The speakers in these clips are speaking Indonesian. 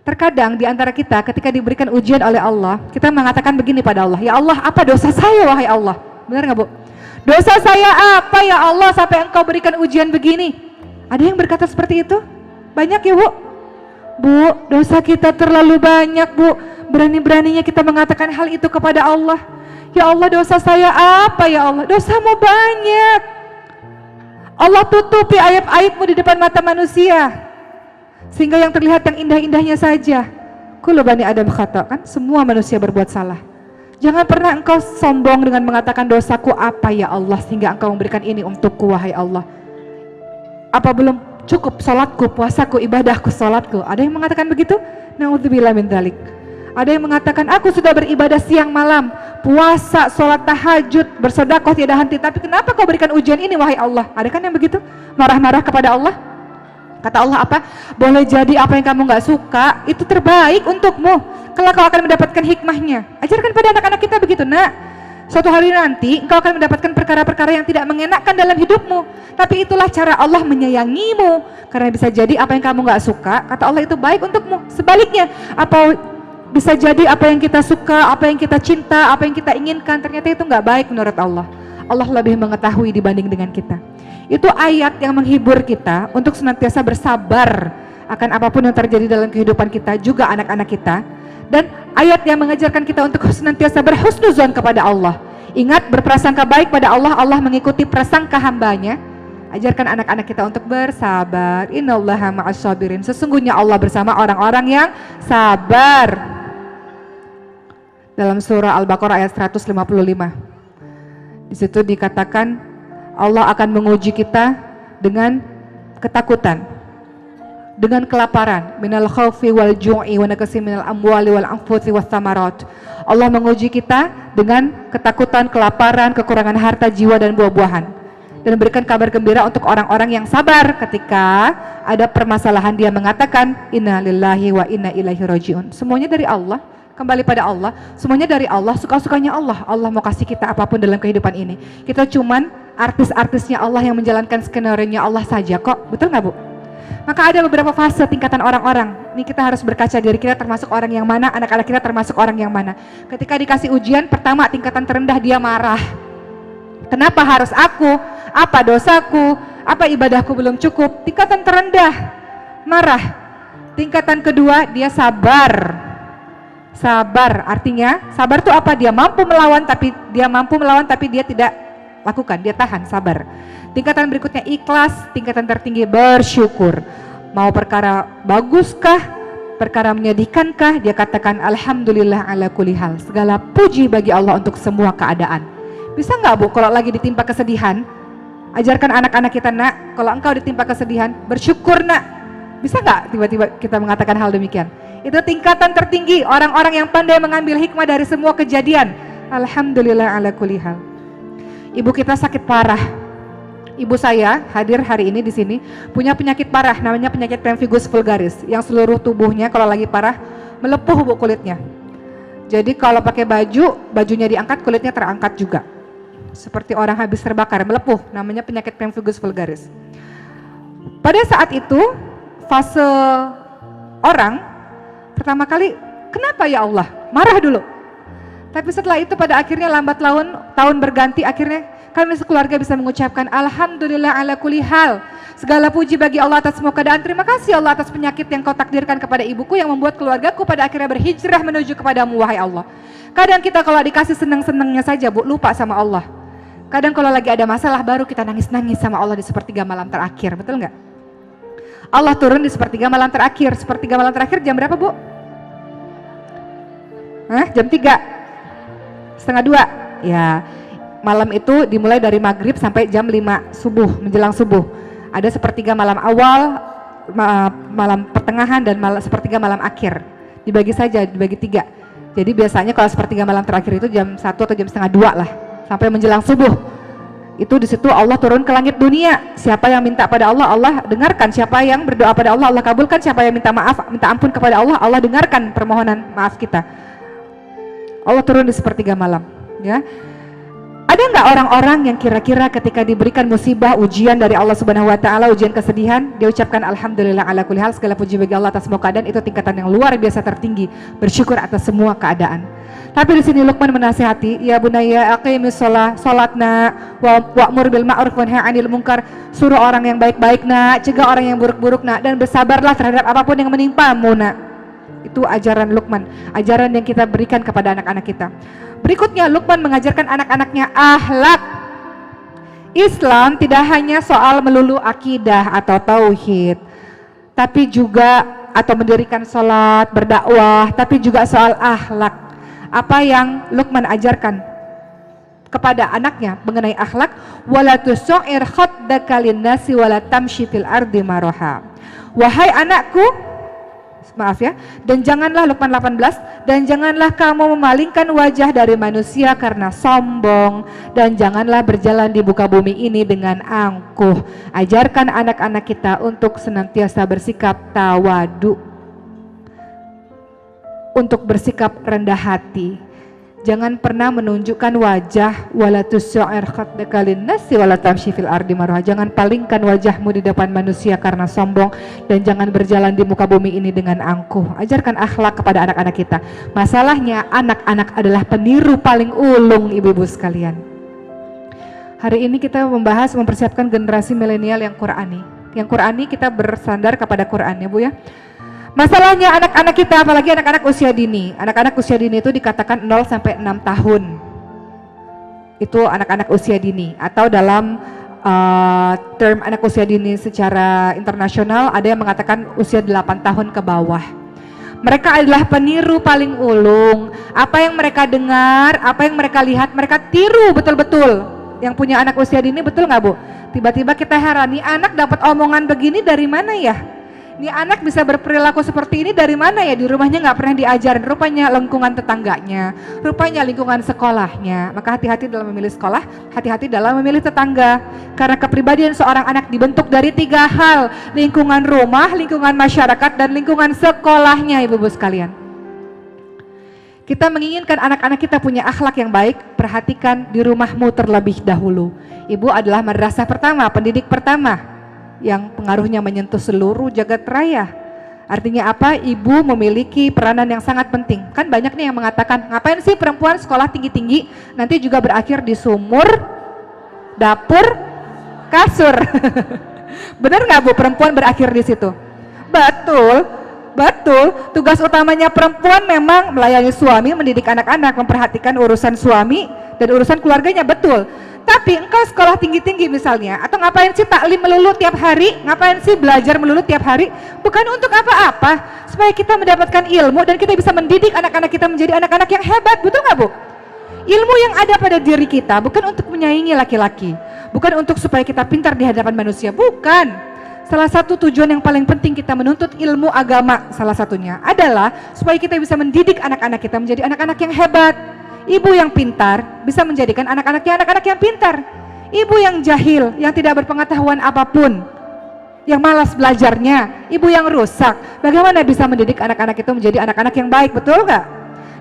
Terkadang di antara kita ketika diberikan ujian oleh Allah, kita mengatakan begini pada Allah, ya Allah, apa dosa saya wahai Allah? Benar nggak Bu? Dosa saya apa ya Allah sampai engkau berikan ujian begini? Ada yang berkata seperti itu? Banyak ya Bu? Bu, dosa kita terlalu banyak Bu. Berani-beraninya kita mengatakan hal itu kepada Allah. Ya Allah, dosa saya apa ya Allah? Dosamu banyak. Allah tutupi aib-aibmu di depan mata manusia, sehingga yang terlihat yang indah-indahnya saja. Kullu bani Adam khata, kan semua manusia berbuat salah. Jangan pernah engkau sombong dengan mengatakan dosaku apa ya Allah sehingga engkau memberikan ini untukku wahai Allah. Apa belum cukup salatku, puasaku, ibadahku, salatku? Ada yang mengatakan begitu? Na'udzubillah min dzalik. Ada yang mengatakan aku sudah beribadah siang malam, puasa, sholat tahajud, bersedekah tiada henti, tapi kenapa kau berikan ujian ini wahai Allah? Ada kan yang begitu? Marah-marah kepada Allah? Kata Allah apa? Boleh jadi apa yang kamu gak suka itu terbaik untukmu, kelak kau akan mendapatkan hikmahnya. Ajarkan pada anak-anak kita begitu, nak. Suatu hari nanti engkau akan mendapatkan perkara-perkara yang tidak mengenakkan dalam hidupmu, tapi itulah cara Allah menyayangimu. Karena bisa jadi apa yang kamu gak suka, kata Allah itu baik untukmu. Sebaliknya, apa bisa jadi apa yang kita suka, apa yang kita cinta, apa yang kita inginkan, ternyata itu gak baik menurut Allah. Allah lebih mengetahui dibanding dengan kita. Itu ayat yang menghibur kita untuk senantiasa bersabar akan apapun yang terjadi dalam kehidupan kita, juga anak-anak kita. Dan ayat yang mengajarkan kita untuk senantiasa berhusnuzon kepada Allah. Ingat, berprasangka baik pada Allah, Allah mengikuti prasangka hambanya. Ajarkan anak-anak kita untuk bersabar. Innallaha ma'as sabirin. Sesungguhnya Allah bersama orang-orang yang sabar. Dalam surah Al-Baqarah ayat 155. Di situ dikatakan Allah akan menguji kita dengan ketakutan, dengan kelaparan, minal khaufi wal ju'i wa naqsi minal amwali wal anfusi was samarat. Allah menguji kita dengan ketakutan, kelaparan, kekurangan harta, jiwa dan buah-buahan. Dan memberikan kabar gembira untuk orang-orang yang sabar ketika ada permasalahan. Dia mengatakan inna lillahi wa inna ilaihi rajiun. Semuanya dari Allah, kembali pada Allah, semuanya dari Allah, suka-sukanya Allah. Allah mau kasih kita apapun dalam kehidupan ini. Kita cuman artis-artisnya Allah yang menjalankan skenario-nya Allah saja kok. Betul nggak Bu? Maka ada beberapa fase tingkatan orang-orang. Ini kita harus berkaca diri kita termasuk orang yang mana, anak-anak kita termasuk orang yang mana. Ketika dikasih ujian, pertama tingkatan terendah dia marah. Kenapa harus aku? Apa dosaku? Apa ibadahku belum cukup? Tingkatan terendah, marah. Tingkatan kedua dia sabar. Sabar artinya, sabar itu apa? Dia mampu melawan tapi dia tidak lakukan, dia tahan, sabar. Tingkatan berikutnya ikhlas, tingkatan tertinggi bersyukur. Mau perkara baguskah, perkara menyedihkankah, dia katakan alhamdulillah ala kulli hal. Segala puji bagi Allah untuk semua keadaan. Bisa nggak Bu kalau lagi ditimpa kesedihan, ajarkan anak-anak kita, nak, kalau engkau ditimpa kesedihan, bersyukur nak. Bisa nggak tiba-tiba kita mengatakan hal demikian? Itu tingkatan tertinggi, orang-orang yang pandai mengambil hikmah dari semua kejadian. Alhamdulillah ala kulli hal. Ibu kita sakit parah. Ibu saya hadir hari ini di sini punya penyakit parah, namanya penyakit pemphigus vulgaris, yang seluruh tubuhnya kalau lagi parah melepuh Bu kulitnya. Jadi kalau pakai baju, bajunya diangkat, kulitnya terangkat juga. Seperti orang habis terbakar, melepuh, namanya penyakit pemphigus vulgaris. Pada saat itu fase orang pertama kali, kenapa ya Allah? Marah dulu. Tapi setelah itu pada akhirnya lambat laun, tahun berganti, akhirnya kami sekeluarga bisa mengucapkan alhamdulillah ala kulli hal. Segala puji bagi Allah atas semua keadaan. Terima kasih Allah atas penyakit yang kau takdirkan kepada ibuku yang membuat keluargaku pada akhirnya berhijrah menuju kepadamu wahai Allah. Kadang kita kalau dikasih senang-senangnya saja Bu, lupa sama Allah. Kadang kalau lagi ada masalah baru kita nangis-nangis sama Allah di sepertiga malam terakhir, betul nggak? Allah turun di sepertiga malam terakhir. Sepertiga malam terakhir jam berapa Bu? Jam 3, setengah 2. Ya, malam itu dimulai dari maghrib sampai jam 5 subuh, menjelang subuh. Ada sepertiga malam awal, malam pertengahan, dan sepertiga malam akhir. Dibagi saja, dibagi 3. Jadi biasanya kalau sepertiga malam terakhir itu jam 1 atau jam setengah 2 lah, sampai menjelang subuh. Itu di situ Allah turun ke langit dunia. Siapa yang minta pada Allah, Allah dengarkan. Siapa yang berdoa pada Allah, Allah kabulkan. Siapa yang minta maaf, minta ampun kepada Allah, Allah dengarkan permohonan maaf kita. Allah turun di sepertiga malam, ya. Ada nggak orang-orang yang kira-kira ketika diberikan musibah, ujian dari Allah Subhanahu wa taala, ujian kesedihan, dia ucapkan alhamdulillah ala kulli hal, segala puji bagi Allah atas semua keadaan, itu tingkatan yang luar biasa tertinggi, bersyukur atas semua keadaan. Tapi di sini Luqman menasihati, ya bunayya aqimis shalah, salatna wa'mur bil ma'ruf wa nahy 'anil munkar, suruh orang yang baik-baik nak, cegah orang yang buruk-buruk nak, dan bersabarlah terhadap apapun yang menimpamu nak. Itu ajaran Luqman, ajaran yang kita berikan kepada anak-anak kita. Berikutnya Luqman mengajarkan anak-anaknya akhlak. Islam tidak hanya soal melulu akidah atau tauhid, tapi juga atau mendirikan sholat, berdakwah, tapi juga soal akhlak. Apa yang Luqman ajarkan kepada anaknya mengenai akhlak? Wala tusair khaddaka linnasi wala tamshi fil ardi maraha. Wahai anakku, maaf ya, dan janganlah, Luqman 18, dan janganlah kamu memalingkan wajah dari manusia karena sombong, dan janganlah berjalan di muka bumi ini dengan angkuh. Ajarkan anak-anak kita untuk senantiasa bersikap tawadu, untuk bersikap rendah hati. Jangan pernah menunjukkan wajah, wala tusair khaddaka linnasi wala tamshi fil ardi maraha. Jangan palingkan wajahmu di depan manusia karena sombong, dan jangan berjalan di muka bumi ini dengan angkuh. Ajarkan akhlak kepada anak-anak kita. Masalahnya anak-anak adalah peniru paling ulung, ibu-ibu sekalian. Hari ini kita membahas mempersiapkan generasi milenial yang Qurani. Yang Qurani, kita bersandar kepada Quran ya Bu ya. Masalahnya anak-anak kita, apalagi anak-anak usia dini. Anak-anak usia dini itu dikatakan 0 sampai 6 tahun. Itu anak-anak usia dini. Atau dalam term anak usia dini secara internasional, ada yang mengatakan usia 8 tahun ke bawah. Mereka adalah peniru paling ulung. Apa yang mereka dengar, apa yang mereka lihat, mereka tiru betul-betul. Yang punya anak usia dini, betul nggak Bu? Tiba-tiba kita heran, nih anak dapat omongan begini dari mana ya? Nih anak bisa berperilaku seperti ini dari mana ya? Di rumahnya nggak pernah diajarin, rupanya lingkungan tetangganya, rupanya lingkungan sekolahnya. Maka hati-hati dalam memilih sekolah, hati-hati dalam memilih tetangga. Karena kepribadian seorang anak dibentuk dari 3 hal: lingkungan rumah, lingkungan masyarakat, dan lingkungan sekolahnya, ibu-ibu sekalian. Kita menginginkan anak-anak kita punya akhlak yang baik, perhatikan di rumahmu terlebih dahulu. Ibu adalah madrasah pertama, pendidik pertama, yang pengaruhnya menyentuh seluruh jagat raya. Artinya apa? Ibu memiliki peranan yang sangat penting. Kan banyak nih yang mengatakan, ngapain sih perempuan sekolah tinggi-tinggi, nanti juga berakhir di sumur, dapur, kasur. Bener nggak Bu, perempuan berakhir di situ? Betul, betul. Tugas utamanya perempuan memang melayani suami, mendidik anak-anak, memperhatikan urusan suami dan urusan keluarganya, betul. Tapi engkau sekolah tinggi-tinggi misalnya, atau ngapain sih taklim melulu tiap hari, ngapain sih belajar melulu tiap hari, bukan untuk apa-apa, supaya kita mendapatkan ilmu dan kita bisa mendidik anak-anak kita menjadi anak-anak yang hebat, betul nggak Bu? Ilmu yang ada pada diri kita bukan untuk menyaingi laki-laki, bukan untuk supaya kita pintar di hadapan manusia, bukan. Salah satu tujuan yang paling penting kita menuntut ilmu agama, salah satunya adalah supaya kita bisa mendidik anak-anak kita menjadi anak-anak yang hebat. Ibu yang pintar bisa menjadikan anak-anaknya anak-anak yang pintar. Ibu yang jahil, yang tidak berpengetahuan apapun, yang malas belajarnya, ibu yang rusak, bagaimana bisa mendidik anak-anak itu menjadi anak-anak yang baik, betul nggak?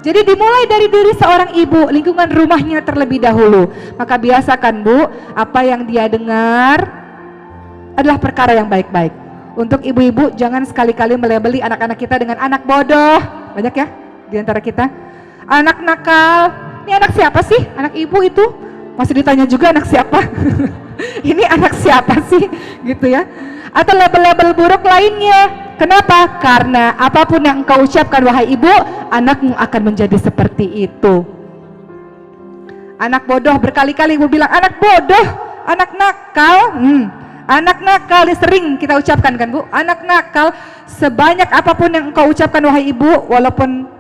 Jadi dimulai dari diri seorang ibu, lingkungan rumahnya terlebih dahulu. Maka biasakan Bu, apa yang dia dengar adalah perkara yang baik-baik. Untuk ibu-ibu, jangan sekali-kali melabeli anak-anak kita dengan anak bodoh. Banyak ya di antara kita. Anak nakal, ini anak siapa sih? Anak ibu itu masih ditanya juga anak siapa. Ini anak siapa sih? Gitu ya. Atau label-label buruk lainnya. Kenapa? Karena apapun yang engkau ucapkan wahai ibu, anakmu akan menjadi seperti itu. Anak bodoh, berkali-kali ibu bilang anak bodoh, anak nakal. Anak nakal sering kita ucapkan kan Bu? Anak nakal, sebanyak apapun yang engkau ucapkan wahai ibu, walaupun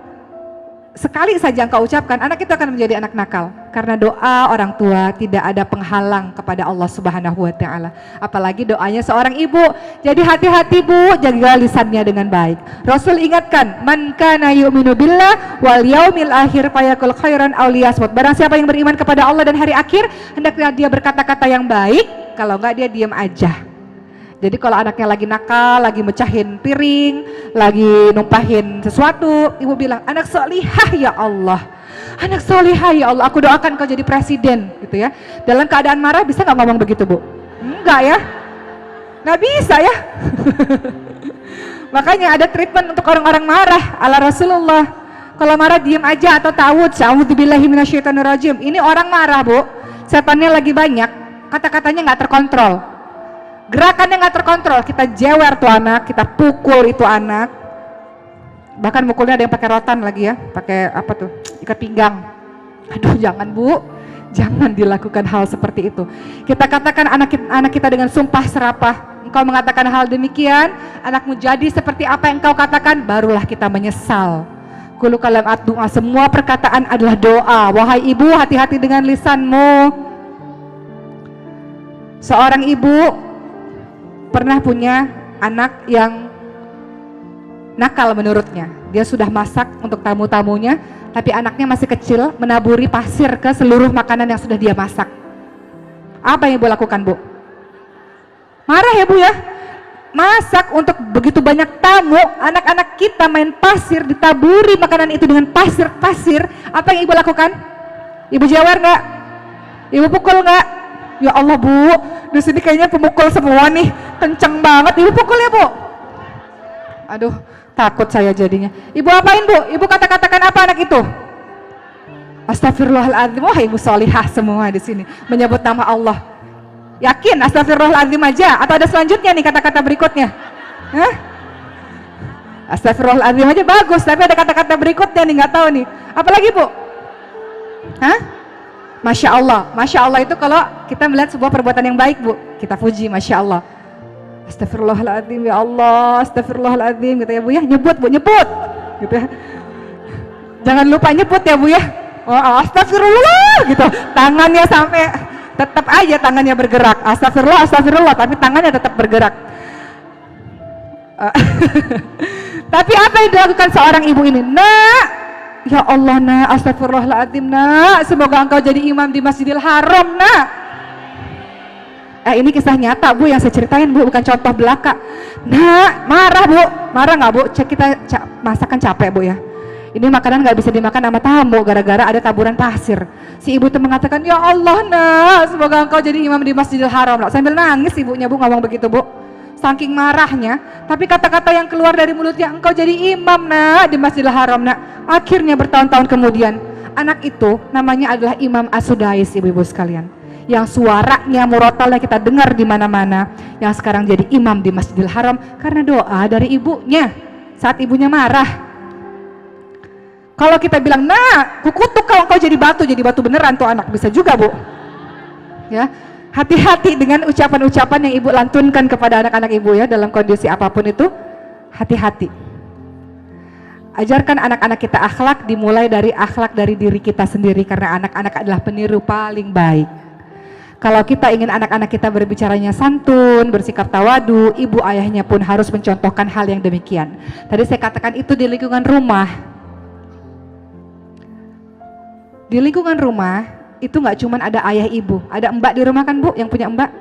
sekali saja engkau ucapkan, anak itu akan menjadi anak nakal. Karena doa orang tua tidak ada penghalang kepada Allah Subhanahu wa taala. Apalagi doanya seorang ibu. Jadi hati-hati Bu, jaga lisannya dengan baik. Rasul ingatkan, man kana yu'minu billah wal yaumil akhir fayaqul khairan aw liyasmut. Barang siapa yang beriman kepada Allah dan hari akhir, hendaknya dia berkata-kata yang baik, kalau enggak dia diam aja. Jadi kalau anaknya lagi nakal, lagi mecahin piring, lagi numpahin sesuatu, ibu bilang, anak solihah ya Allah. Anak solihah ya Allah, aku doakan kau jadi presiden gitu ya. Dalam keadaan marah bisa nggak ngomong begitu Bu? Enggak ya, nggak bisa ya. Makanya ada treatment untuk orang-orang marah ala Rasulullah. Kalau marah diem aja atau ta'awudz, a'udzubillahi minasyaitonirrajim. Ini orang marah Bu, setannya lagi banyak, kata-katanya nggak terkontrol, gerakannya nggak terkontrol, kita jewer tuh anak, kita pukul itu anak, bahkan mukulnya ada yang pakai rotan lagi ya, pakai apa tuh, ikat pinggang. Aduh jangan Bu, jangan dilakukan hal seperti itu. Kita katakan anak kita dengan sumpah serapah, engkau mengatakan hal demikian, anakmu jadi seperti apa yang engkau katakan, barulah kita menyesal. Kullu kalam ad-du'a, semua perkataan adalah doa. Wahai ibu, hati-hati dengan lisanmu. Seorang ibu pernah punya anak yang nakal menurutnya. Dia sudah masak untuk tamu-tamunya, tapi anaknya masih kecil, menaburi pasir ke seluruh makanan yang sudah dia masak. Apa yang ibu lakukan Bu? Marah ya Bu ya? Masak untuk begitu banyak tamu, anak-anak kita main pasir, ditaburi makanan itu dengan pasir-pasir. Apa yang ibu lakukan? Ibu jewer nggak? Ibu pukul nggak? Ya Allah Bu, di sini kayaknya pemukul semua nih, kenceng banget. Ibu pukul ya Bu? Aduh, takut saya jadinya. Ibu apain Bu? Ibu kata-katakan apa anak itu? Astagfirullahaladzim. Wah ibu solihah semua di sini menyebut nama Allah. Yakin astagfirullahaladzim aja atau ada selanjutnya nih kata-kata berikutnya? Hah? Astagfirullahaladzim aja bagus, tapi ada kata-kata berikutnya nih, nggak tahu nih. Apalagi Bu? Hah? Masya Allah itu kalau kita melihat sebuah perbuatan yang baik Bu, kita puji Masya Allah. Astagfirullahaladzim ya Allah, astagfirullahaladzim gitu ya Bu ya, nyebut Bu, nyebut gitu ya. Jangan lupa nyebut ya Bu ya. Oh, astagfirullah gitu, tangannya sampai tetap aja tangannya bergerak, astagfirullah, tapi tangannya tetap bergerak. Tapi apa yang dilakukan seorang ibu ini? Nak, ya Allah nak, astagfirullahaladzim nak, semoga engkau jadi imam di Masjidil Haram nak. Ini kisah nyata Bu yang saya ceritain Bu, bukan contoh belaka. Nak, marah Bu, marah nggak Bu? Kita masakan capek Bu ya. Ini makanan nggak bisa dimakan sama tamu gara-gara ada taburan pasir. Si ibu itu mengatakan, ya Allah nak, semoga engkau jadi imam di Masjidil Haram nak. Sambil nangis ibunya Bu ngomong begitu Bu, saking marahnya. Tapi kata-kata yang keluar dari mulutnya, engkau jadi imam nak di Masjidil Haram nak. Akhirnya bertahun-tahun kemudian, anak itu namanya adalah Imam As-Sudais ibu-ibu sekalian, yang suaranya murotalnya kita dengar di mana-mana, yang sekarang jadi imam di Masjidil Haram karena doa dari ibunya saat ibunya marah. Kalau kita bilang, nah, kukutuk kau jadi batu beneran tuh anak, bisa juga Bu. Ya, hati-hati dengan ucapan-ucapan yang ibu lantunkan kepada anak-anak ibu ya, dalam kondisi apapun itu, hati-hati. Ajarkan anak-anak kita akhlak, dimulai dari akhlak dari diri kita sendiri, karena anak-anak adalah peniru paling baik. Kalau kita ingin anak-anak kita berbicaranya santun, bersikap tawadu, ibu ayahnya pun harus mencontohkan hal yang demikian. Tadi saya katakan itu di lingkungan rumah. Di lingkungan rumah itu nggak cuman ada ayah ibu, ada mbak di rumah kan Bu, yang punya mbak.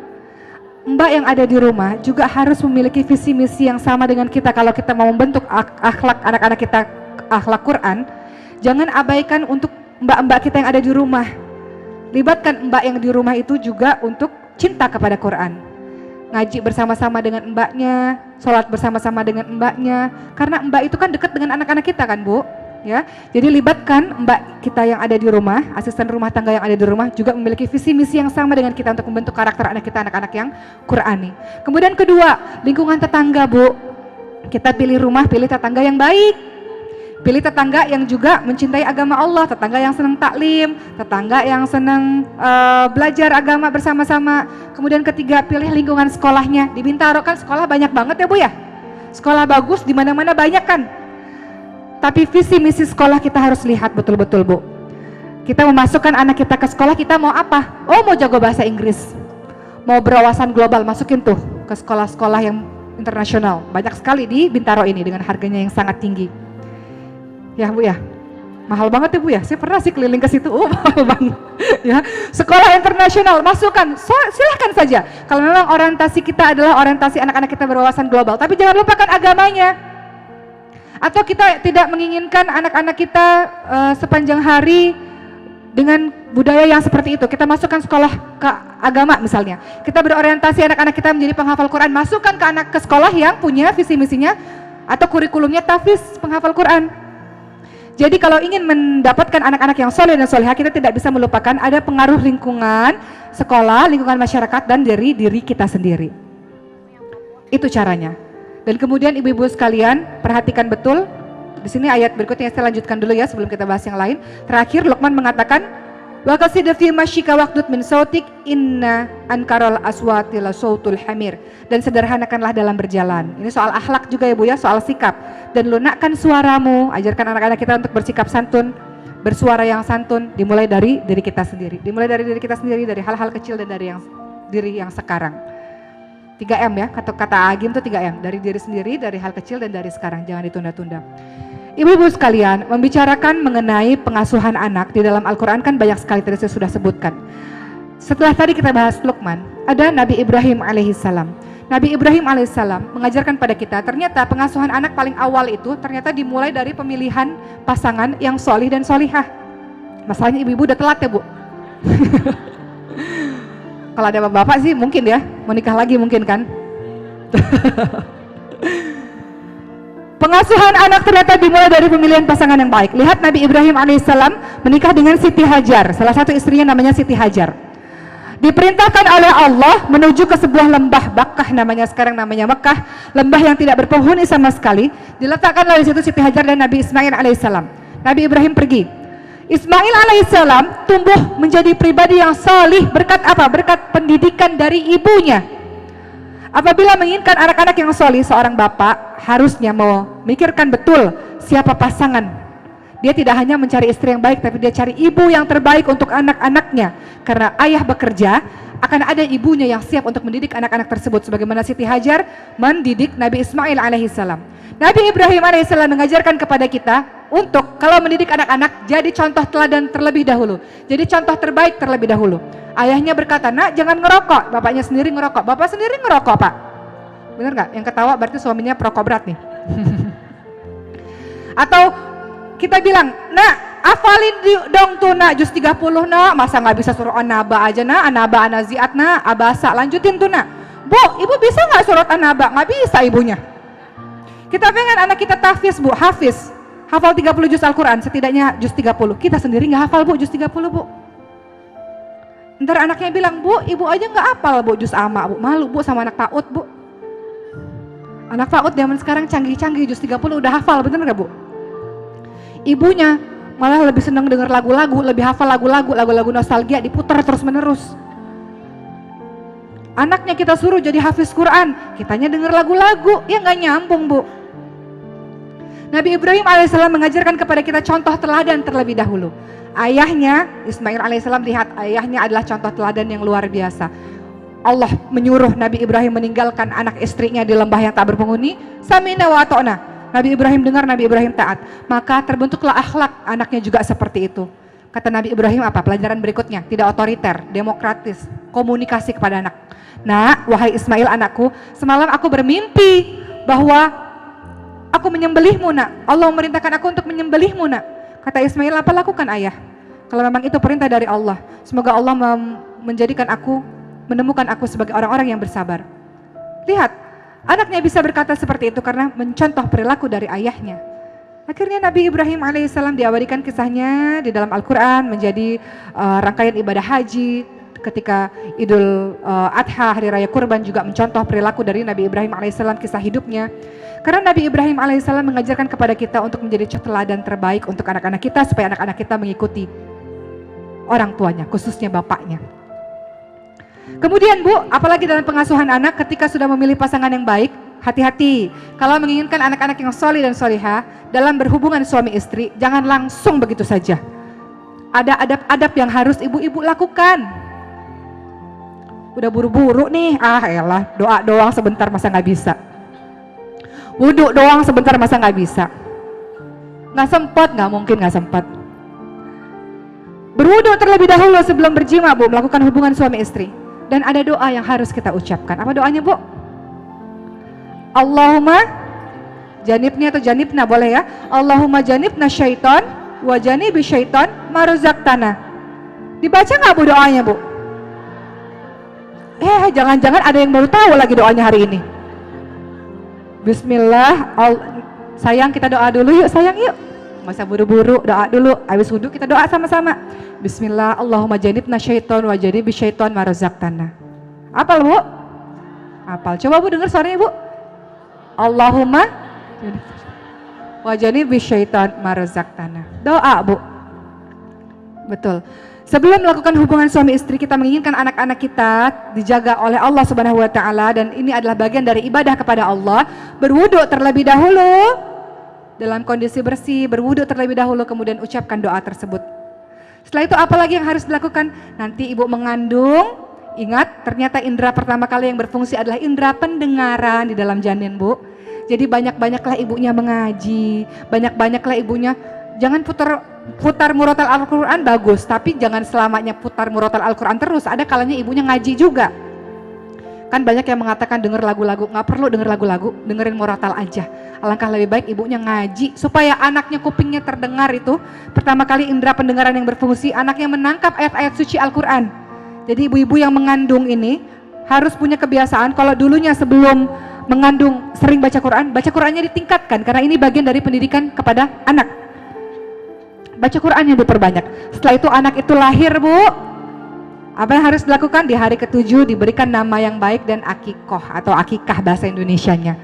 Mbak yang ada di rumah juga harus memiliki visi misi yang sama dengan kita kalau kita mau membentuk akhlak anak-anak kita, akhlak Quran. Jangan abaikan untuk mbak-mbak kita yang ada di rumah. Libatkan mbak yang di rumah itu juga untuk cinta kepada Quran. Ngaji bersama-sama dengan mbaknya, sholat bersama-sama dengan mbaknya, karena mbak itu kan dekat dengan anak-anak kita kan Bu. Ya, jadi libatkan mbak kita yang ada di rumah, asisten rumah tangga yang ada di rumah juga memiliki visi misi yang sama dengan kita untuk membentuk karakter anak kita, anak-anak yang Qurani. Kemudian kedua, lingkungan tetangga Bu. Kita pilih rumah, pilih tetangga yang baik, pilih tetangga yang juga mencintai agama Allah, tetangga yang senang taklim, tetangga yang senang belajar agama bersama-sama. Kemudian ketiga, pilih lingkungan sekolahnya. Di Bintaro kan sekolah banyak banget ya Bu ya, sekolah bagus di mana-mana banyak kan. Tapi visi misi sekolah kita harus lihat betul-betul Bu. Kita memasukkan anak kita ke sekolah, kita mau apa? Oh, mau jago bahasa Inggris, mau berwawasan global, masukin tuh ke sekolah-sekolah yang internasional. Banyak sekali di Bintaro ini dengan harganya yang sangat tinggi. Ya Bu ya, mahal banget ya Bu ya. Saya pernah sih keliling ke situ, mahal banget. Ya, sekolah internasional masukkan, silahkan saja. Kalau memang orientasi kita adalah orientasi anak-anak kita berwawasan global, tapi jangan lupakan agamanya. Atau kita tidak menginginkan anak-anak kita sepanjang hari dengan budaya yang seperti itu. Kita masukkan sekolah ke agama misalnya. Kita berorientasi anak-anak kita menjadi penghafal Quran. Masukkan ke sekolah yang punya visi misinya atau kurikulumnya tahfiz penghafal Quran. Jadi kalau ingin mendapatkan anak-anak yang soleh dan solehah, kita tidak bisa melupakan ada pengaruh lingkungan sekolah, lingkungan masyarakat, dan dari diri kita sendiri. Itu caranya. Dan kemudian ibu-ibu sekalian, perhatikan betul. Di sini ayat berikutnya saya lanjutkan dulu ya sebelum kita bahas yang lain. Terakhir Luqman mengatakan, wa qasid fi masyika waqdud min sautik inna ankaral aswati la sautul hamir. Dan sederhanakanlah dalam berjalan. Ini soal akhlak juga ya Bu ya, soal sikap. Dan lunakkan suaramu, ajarkan anak-anak kita untuk bersikap santun, bersuara yang santun, dimulai dari diri kita sendiri. Dimulai dari diri kita sendiri, dari hal-hal kecil dan dari diri yang sekarang. 3M ya, kata Agim itu 3M, dari diri sendiri, dari hal kecil, dan dari sekarang, jangan ditunda-tunda. Ibu-ibu sekalian, membicarakan mengenai pengasuhan anak di dalam Al-Quran kan banyak sekali tadi saya sudah sebutkan. Setelah tadi kita bahas Luqman, ada Nabi Ibrahim alaihissalam. Nabi Ibrahim alaihissalam mengajarkan pada kita, ternyata pengasuhan anak paling awal itu ternyata dimulai dari pemilihan pasangan yang solih dan solihah. Masalahnya ibu-ibu udah telat ya Bu. Kalau ada bapak sih mungkin ya, mau nikah lagi mungkin kan. Pengasuhan anak ternyata dimulai dari pemilihan pasangan yang baik. Lihat Nabi Ibrahim alaihissalam menikah dengan Siti Hajar. Salah satu istrinya namanya Siti Hajar. Diperintahkan oleh Allah menuju ke sebuah lembah Bakkah, namanya sekarang namanya Mekah, lembah yang tidak berpenghuni sama sekali. Diletakkanlah di situ Siti Hajar dan Nabi Ismail alaihissalam. Nabi Ibrahim pergi. Ismail alaihissalam tumbuh menjadi pribadi yang salih berkat apa? Berkat pendidikan dari ibunya. Apabila menginginkan anak-anak yang solih, seorang bapak harusnya memikirkan betul siapa pasangan. Dia tidak hanya mencari istri yang baik, tapi dia cari ibu yang terbaik untuk anak-anaknya. Karena ayah bekerja, akan ada ibunya yang siap untuk mendidik anak-anak tersebut. Sebagaimana Siti Hajar mendidik Nabi Ismail alaihissalam. Nabi Ibrahim alaihissalam mengajarkan kepada kita untuk kalau mendidik anak-anak, jadi contoh teladan terlebih dahulu. Jadi contoh terbaik terlebih dahulu. Ayahnya berkata, nak jangan ngerokok. Bapaknya sendiri ngerokok. Bapak sendiri ngerokok Pak. Bener gak? Yang ketawa berarti suaminya perokok berat nih. Atau kita bilang, nak hafalin dong tuh nak juz 30 nak. Masa gak bisa suruh anaba aja nak, anaba anaziat nak, abasa, lanjutin tuh nak. Bu, ibu bisa gak surat anaba? Gak bisa ibunya. Kita pengen anak kita tahfiz Bu, hafiz. Hafal 30 juz Al-Quran, setidaknya juz 30. Kita sendiri gak hafal Bu, juz 30 Bu. Ntar anaknya bilang, Bu, ibu aja gak hafal Bu, juz amma Bu. Malu Bu sama anak PAUD Bu. Anak PAUD zaman sekarang canggih-canggih, juz 30 udah hafal, bener gak Bu? Ibunya malah lebih senang dengar lagu-lagu, lebih hafal lagu-lagu nostalgia, diputar terus menerus. Anaknya kita suruh jadi hafiz Quran, kitanya dengar lagu-lagu, ya gak nyambung Bu. Nabi Ibrahim alaihissalam mengajarkan kepada kita contoh teladan terlebih dahulu. Ayahnya, Ismail alaihissalam, lihat ayahnya adalah contoh teladan yang luar biasa. Allah menyuruh Nabi Ibrahim meninggalkan anak istrinya di lembah yang tak berpenghuni. Samina wa ata'na. Nabi Ibrahim dengar, Nabi Ibrahim taat. Maka terbentuklah akhlak anaknya juga seperti itu. Kata Nabi Ibrahim apa? Pelajaran berikutnya, tidak otoriter, demokratis, komunikasi kepada anak. Nak, wahai Ismail anakku, semalam aku bermimpi bahwa aku menyembelihmu nak. Allah memerintahkan aku untuk menyembelihmu nak. Kata Ismail, apa lakukan ayah? Kalau memang itu perintah dari Allah, semoga Allah menjadikan aku, menemukan aku sebagai orang-orang yang bersabar. Lihat, anaknya bisa berkata seperti itu karena mencontoh perilaku dari ayahnya. Akhirnya Nabi Ibrahim alaihissalam diabadikan kisahnya di dalam Al-Quran menjadi rangkaian ibadah haji. Ketika Idul Adha, hari raya kurban, juga mencontoh perilaku dari Nabi Ibrahim alaihissalam, kisah hidupnya. Karena Nabi Ibrahim alaihissalam mengajarkan kepada kita untuk menjadi teladan terbaik untuk anak-anak kita, supaya anak-anak kita mengikuti orang tuanya, khususnya bapaknya. Kemudian Bu, apalagi dalam pengasuhan anak, ketika sudah memilih pasangan yang baik, hati-hati. Kalau menginginkan anak-anak yang solih dan solihah dalam berhubungan suami istri, jangan langsung begitu saja. Ada adab-adab yang harus ibu-ibu lakukan. Udah buru-buru nih, elah, doa doang sebentar masa nggak bisa. Wudhu doang sebentar masa nggak bisa. Nggak sempat, nggak mungkin nggak sempat. Berwudhu terlebih dahulu sebelum berjima Bu, melakukan hubungan suami istri. Dan ada doa yang harus kita ucapkan. Apa doanya Bu? Allahumma Janibni atau janibna boleh ya. Allahumma janibna syaiton wa janibi syaiton ma razaqtana. Dibaca nggak Bu doanya Bu? Jangan-jangan ada yang baru tahu lagi doanya hari ini. Bismillah, sayang kita doa dulu yuk sayang yuk. Nggak usah buru-buru, doa dulu. Habis wudhu kita doa sama-sama. Bismillah, Allahumma janibna syaiton wa janibi syaiton ma razaqtana. Apal Bu? Apal. Coba Bu dengar suaranya Bu. Allahumma wajani bisyaitan marzaqtana. Doa Bu. Betul. Sebelum melakukan hubungan suami istri, kita menginginkan anak-anak kita dijaga oleh Allah Subhanahu wa taala, dan ini adalah bagian dari ibadah kepada Allah. Berwudu terlebih dahulu dalam kondisi bersih, berwudu terlebih dahulu kemudian ucapkan doa tersebut. Setelah itu apa lagi yang harus dilakukan? Nanti ibu mengandung, ingat ternyata indera pertama kali yang berfungsi adalah indera pendengaran di dalam janin Bu. Jadi banyak-banyaklah ibunya mengaji, banyak-banyaklah ibunya, jangan putar murotal Al-Quran bagus, tapi jangan selamanya putar murotal Al-Quran terus, ada kalanya ibunya ngaji juga. Kan banyak yang mengatakan denger lagu-lagu, nggak perlu denger lagu-lagu, dengerin murotal aja. Alangkah lebih baik ibunya ngaji, supaya anaknya kupingnya terdengar itu, pertama kali indera pendengaran yang berfungsi, anaknya menangkap ayat-ayat suci Al-Quran. Jadi ibu-ibu yang mengandung ini harus punya kebiasaan, kalau dulunya sebelum mengandung sering baca Quran, baca Qurannya ditingkatkan karena ini bagian dari pendidikan kepada anak. Baca Qurannya diperbanyak. Setelah itu anak itu lahir Bu, apa yang harus dilakukan? Di hari ke-7 diberikan nama yang baik dan akikoh atau akikah bahasa Indonesianya.